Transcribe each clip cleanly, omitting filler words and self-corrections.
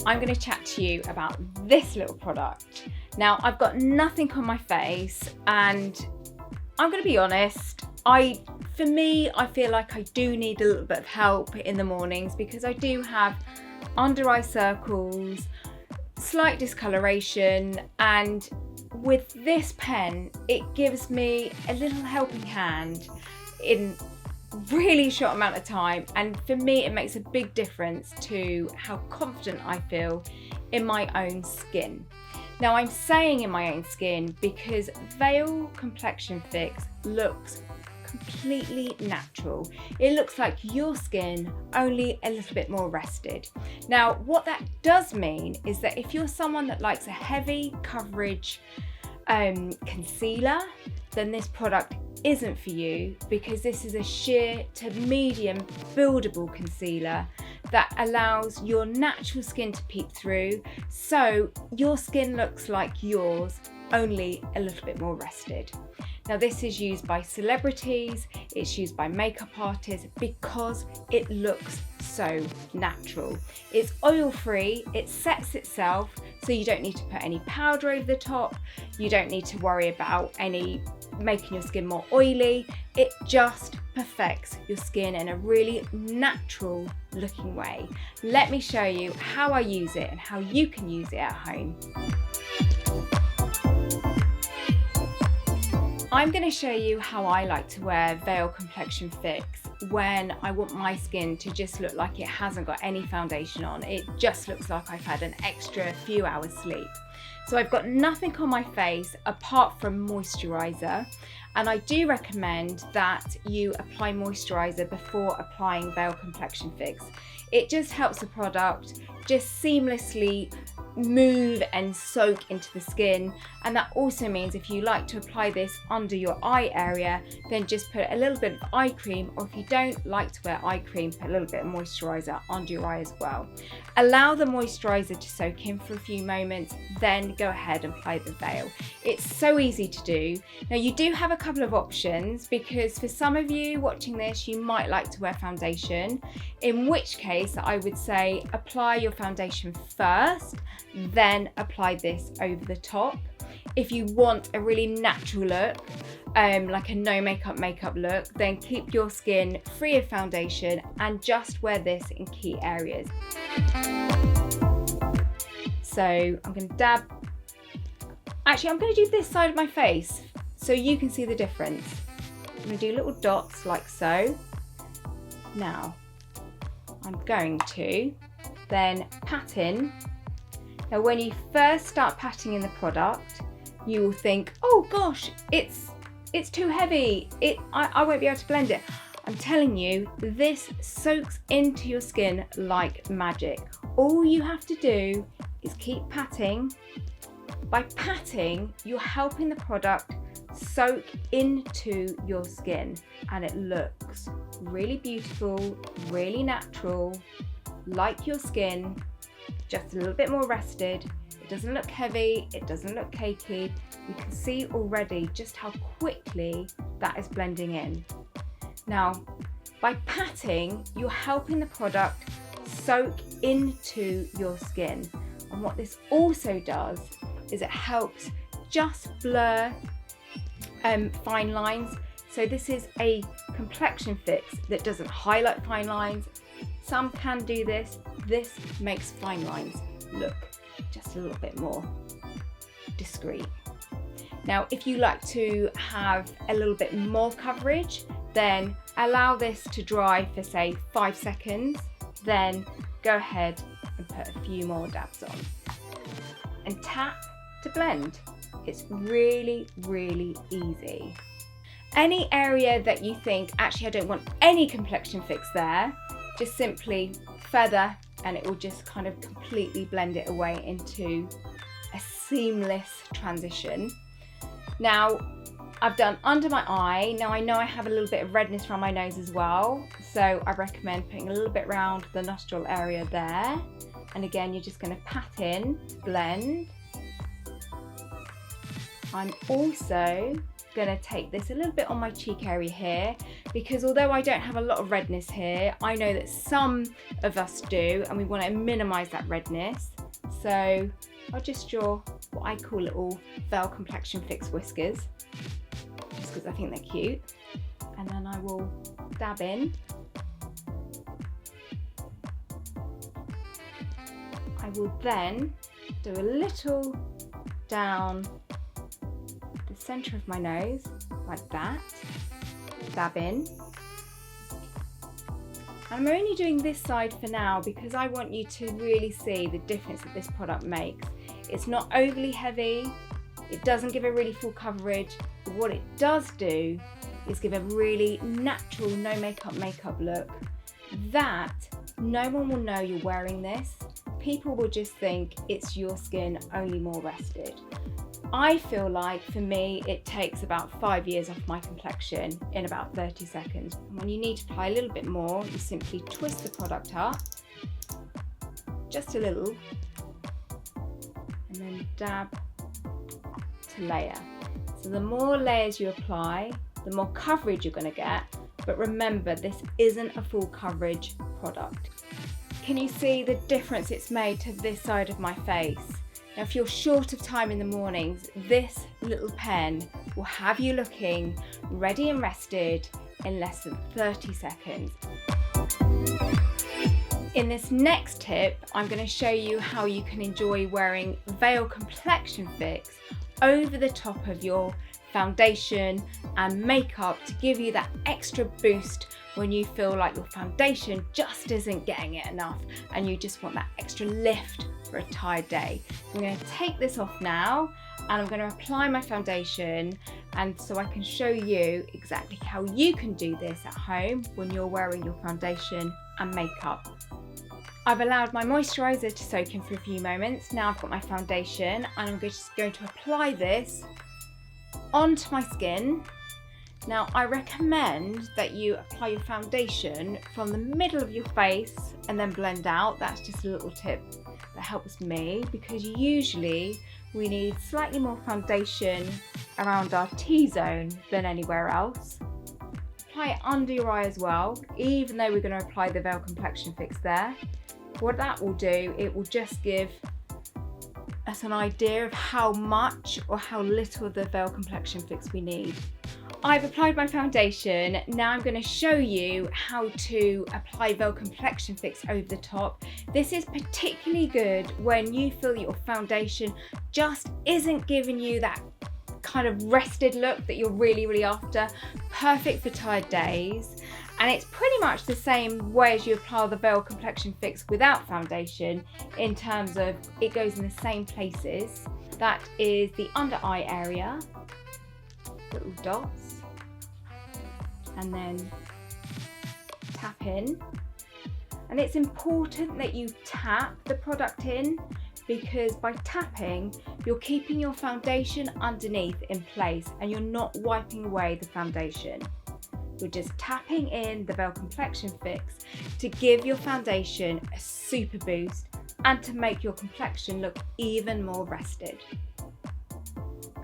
I'm going to chat to you about this little product. Now, I've got nothing on my face, and I'm going to be honest, for me, I feel like I do need a little bit of help in the mornings because I do have under eye circles, slight discoloration, and with this pen, it gives me a little helping hand in really short amount of time, and for me it makes a big difference to how confident I feel in my own skin. Now, I'm saying in my own skin because Veil Complexion Fix looks completely natural. It looks like your skin, only a little bit more rested. Now, what that does mean is that if you're someone that likes a heavy coverage concealer, then this product isn't for you, because this is a sheer to medium buildable concealer that allows your natural skin to peek through, so your skin looks like yours, only a little bit more rested. Now, this is used by celebrities, it's used by makeup artists because it looks so natural. It's oil free, it sets itself, so you don't need to put any powder over the top, you don't need to worry about making your skin more oily. It just perfects your skin in a really natural looking way. Let me show you how I use it and how you can use it at home. I'm going to show you how I like to wear Veil Complexion Fix when I want my skin to just look like it hasn't got any foundation on. It just looks like I've had an extra few hours sleep. So I've got nothing on my face apart from moisturiser, and I do recommend that you apply moisturiser before applying Veil Complexion Fix. It just helps the product just seamlessly move and soak into the skin, and that also means if you like to apply this under your eye area, then just put a little bit of eye cream, or if you don't like to wear eye cream, put a little bit of moisturiser under your eye as well. Allow the moisturiser to soak in for a few moments, then go ahead and apply the veil. It's so easy to do. Now, you do have a couple of options, because for some of you watching this, you might like to wear foundation, in which case I would say apply your foundation first, then apply this over the top. If you want a really natural look, like a no makeup look, then keep your skin free of foundation and just wear this in key areas. So I'm going to dab. Actually, I'm going to do this side of my face so you can see the difference. I'm going to do little dots like so. Now, I'm going to then pat in. Now, when you first start patting in the product, you will think, oh gosh, it's too heavy. I won't be able to blend it. I'm telling you, this soaks into your skin like magic. All you have to do is keep patting. By patting, you're helping the product soak into your skin, and it looks really beautiful, really natural, like your skin, just a little bit more rested. It doesn't look heavy, it doesn't look cakey. You can see already just how quickly that is blending in. Now, by patting, you're helping the product soak into your skin. And what this also does is it helps just blur fine lines. So this is a complexion fix that doesn't highlight fine lines. Some can do this. This makes fine lines look just a little bit more discreet. Now, if you like to have a little bit more coverage, then allow this to dry for say 5 seconds, then go ahead and put a few more dabs on and tap to blend. It's really, really easy. Any area that you think, actually I don't want any complexion fix there, just simply feather and it will just kind of completely blend it away into a seamless transition. Now, I've done under my eye. Now I know I have a little bit of redness around my nose as well, so I recommend putting a little bit around the nostril area there. And again, you're just going to pat in, blend. I'm also going to take this a little bit on my cheek area here, because although I don't have a lot of redness here, I know that some of us do, and we want to minimize that redness. So I'll just draw what I call little Veil Complexion Fix whiskers, just because I think they're cute. And then I will dab in. I will then do a little down the centre of my nose, like that. Dab in. I'm only doing this side for now because I want you to really see the difference that this product makes. It's not overly heavy, it doesn't give a really full coverage, but what it does do is give a really natural no makeup look that no one will know you're wearing this. People will just think it's your skin, only more rested. I feel like for me it takes about 5 years off my complexion in about 30 seconds. And when you need to apply a little bit more, you simply twist the product up, just a little, and then dab to layer. So the more layers you apply, the more coverage you're going to get, but remember, this isn't a full coverage product. Can you see the difference it's made to this side of my face? Now, if you're short of time in the mornings, this little pen will have you looking ready and rested in less than 30 seconds. In this next tip, I'm going to show you how you can enjoy wearing Veil Complexion Fix over the top of your foundation and makeup to give you that extra boost when you feel like your foundation just isn't getting it enough and you just want that extra lift for a tired day. I'm going to take this off now and I'm going to apply my foundation, and so I can show you exactly how you can do this at home when you're wearing your foundation and makeup. I've allowed my moisturiser to soak in for a few moments. Now I've got my foundation and I'm just going to apply this onto my skin. Now I recommend that you apply your foundation from the middle of your face and then blend out. That's just a little tip that helps me, because usually we need slightly more foundation around our T-zone than anywhere else. Apply it under your eye as well, even though we're going to apply the Veil Complexion Fix there. What that will do, it will just give us an idea of how much or how little of the Veil Complexion Fix we need. I've applied my foundation. Now I'm going to show you how to apply Veil Complexion Fix over the top. This is particularly good when you feel your foundation just isn't giving you that kind of rested look that you're really after. Perfect for tired days. And it's pretty much the same way as you apply the Veil Complexion Fix without foundation, in terms of it goes in the same places. That is the under eye area, little dots, and then tap in. And it's important that you tap the product in, because by tapping you're keeping your foundation underneath in place and you're not wiping away the foundation. You're just tapping in the Veil Complexion Fix to give your foundation a super boost and to make your complexion look even more rested.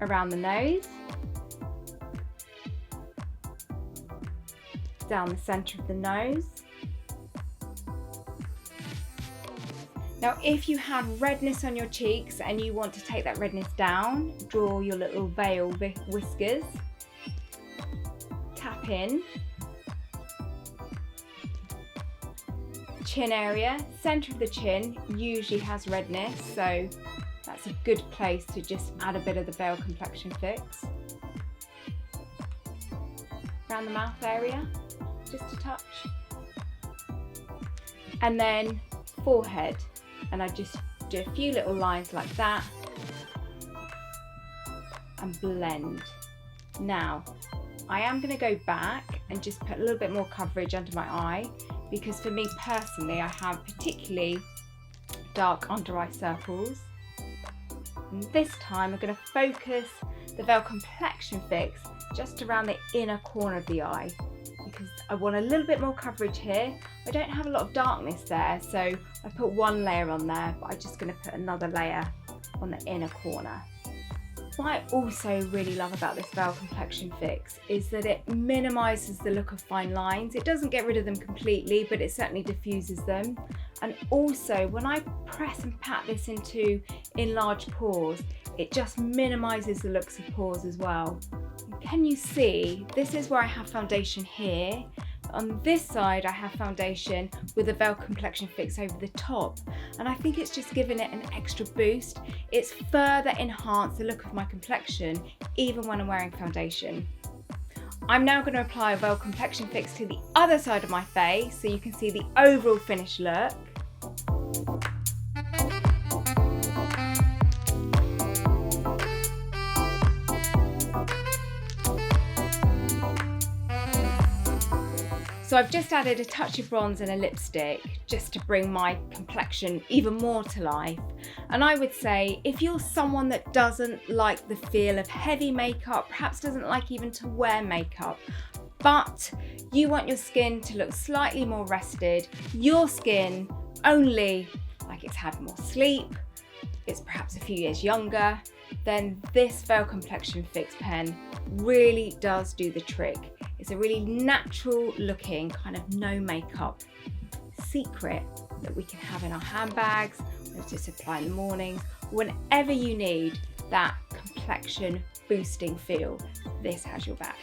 Around the nose, down the centre of the nose. Now, if you have redness on your cheeks and you want to take that redness down, draw your little veil whiskers. Tap in. Chin area, centre of the chin usually has redness, so that's a good place to just add a bit of the Veil Complexion Fix. Around the mouth area, just a touch. And then forehead, and I just do a few little lines like that and blend. Now, I am going to go back and just put a little bit more coverage under my eye, because for me personally, I have particularly dark under eye circles. And this time I'm going to focus the Veil Complexion Fix just around the inner corner of the eye, because I want a little bit more coverage here. I don't have a lot of darkness there, so I put one layer on there, but I'm just going to put another layer on the inner corner. What I also really love about this Veil Complexion Fix is that it minimises the look of fine lines. It doesn't get rid of them completely, but it certainly diffuses them. And also, when I press and pat this into enlarged pores, it just minimises the looks of pores as well. Can you see, this is where I have foundation here. On this side I have foundation with a Veil Complexion Fix over the top, and I think it's just given it an extra boost. It's further enhanced the look of my complexion even when I'm wearing foundation. I'm now going to apply a Veil Complexion Fix to the other side of my face so you can see the overall finished look. So I've just added a touch of bronze and a lipstick just to bring my complexion even more to life. And I would say if you're someone that doesn't like the feel of heavy makeup, perhaps doesn't like even to wear makeup, but you want your skin to look slightly more rested, your skin only like it's had more sleep, it's perhaps a few years younger, then this Veil Complexion Fix pen really does do the trick. It's a really natural looking kind of no makeup secret that we can have in our handbags, just apply in the mornings, whenever you need that complexion boosting feel. This has your back.